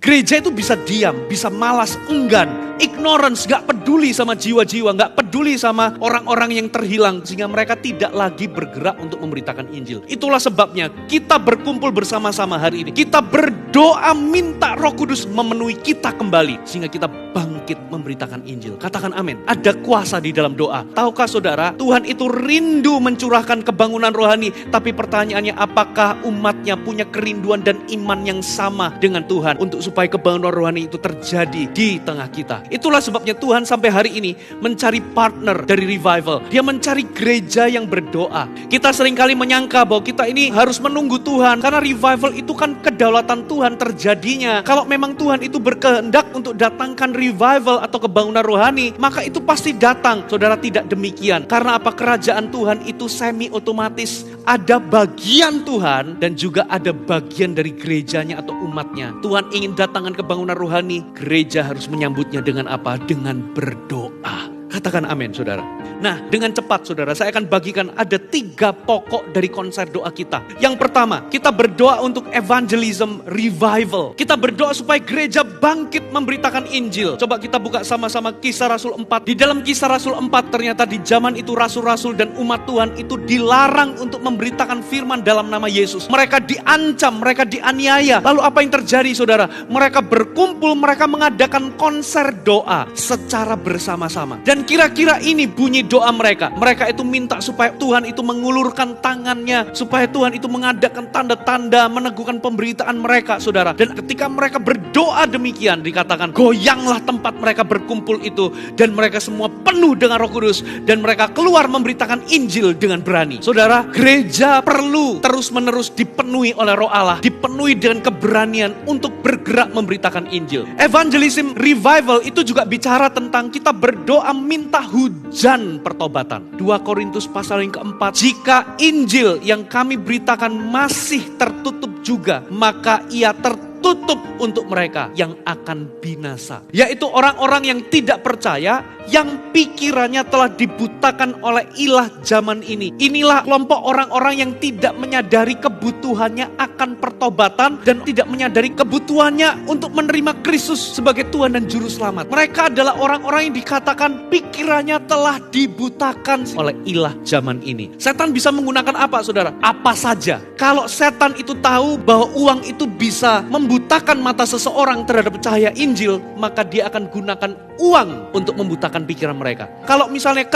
Gereja itu bisa diam, bisa malas, enggan, ignorance, gak peduli sama jiwa-jiwa, gak peduli sama orang-orang yang terhilang, sehingga mereka tidak lagi bergerak untuk memberitakan Injil. Itulah sebabnya kita berkumpul bersama-sama hari ini. Kita berdoa minta Roh Kudus memenuhi kita kembali, sehingga kita bangkit memberitakan Injil. Katakan amin. Ada kuasa di dalam doa. Tahukah saudara, Tuhan itu rindu mencurahkan kebangunan rohani, tapi pertanyaannya, apakah umatnya punya kerinduan dan iman yang sama dengan Tuhan untuk supaya kebangunan rohani itu terjadi di tengah kita. Itulah sebabnya Tuhan sampai hari ini mencari partner dari revival. Dia mencari gereja yang berdoa. Kita seringkali menyangka bahwa kita ini harus menunggu Tuhan, karena revival itu kan kedaulatan Tuhan terjadinya. Kalau memang Tuhan itu berkehendak untuk datangkan revival atau kebangunan rohani, maka itu pasti datang. Saudara, tidak demikian. Karena apa? Kerajaan Tuhan itu semi otomatis. Ada bagian Tuhan dan juga ada bagian dari gerejanya atau umatnya. Tuhan ingin datangkan kebangunan rohani, gereja harus menyambutnya dengan apa? Dengan berdoa. Katakan amin, saudara. Nah, dengan cepat, saudara, saya akan bagikan ada 3 pokok dari konsep doa kita. Yang pertama, kita berdoa untuk evangelism revival. Kita berdoa supaya gereja bangkit memberitakan Injil. Coba kita buka sama-sama Kisah Rasul 4. Di dalam Kisah Rasul 4, ternyata di zaman itu rasul-rasul dan umat Tuhan itu dilarang untuk memberitakan firman dalam nama Yesus. Mereka diancam, mereka dianiaya. Lalu apa yang terjadi, saudara? Mereka berkumpul, mereka mengadakan konser doa secara bersama-sama. Dan kira-kira ini bunyi doa mereka. Mereka itu minta supaya Tuhan itu mengulurkan tangannya, supaya Tuhan itu mengadakan tanda-tanda, meneguhkan pemberitaan mereka, saudara. Dan ketika mereka berdoa demikian, dikatakan goyanglah tempat mereka berkumpul itu, dan mereka semua penuh dengan Roh Kudus, dan mereka keluar memberitakan Injil dengan berani. Saudara, gereja perlu terus-menerus dipenuhi oleh Roh Allah, dipenuhi dengan keberanian untuk bergerak memberitakan Injil. Evangelism revival itu juga bicara tentang kita berdoa minta hujan pertobatan. 2 Korintus pasal yang keempat. Jika Injil yang kami beritakan masih tertutup juga, maka ia tertutup untuk mereka yang akan binasa. Yaitu orang-orang yang tidak percaya, yang pikirannya telah dibutakan oleh ilah zaman ini. Inilah kelompok orang-orang yang tidak menyadari kebutuhannya akan pertobatan dan tidak menyadari kebutuhannya untuk menerima Kristus sebagai Tuhan dan Juru Selamat. Mereka adalah orang-orang yang dikatakan pikirannya telah dibutakan oleh ilah zaman ini. Setan bisa menggunakan apa, saudara? Apa saja. Kalau setan itu tahu bahwa uang itu bisa membutakan mata seseorang terhadap cahaya Injil, maka dia akan gunakan uang untuk membutakan pikiran mereka. Kalau misalnya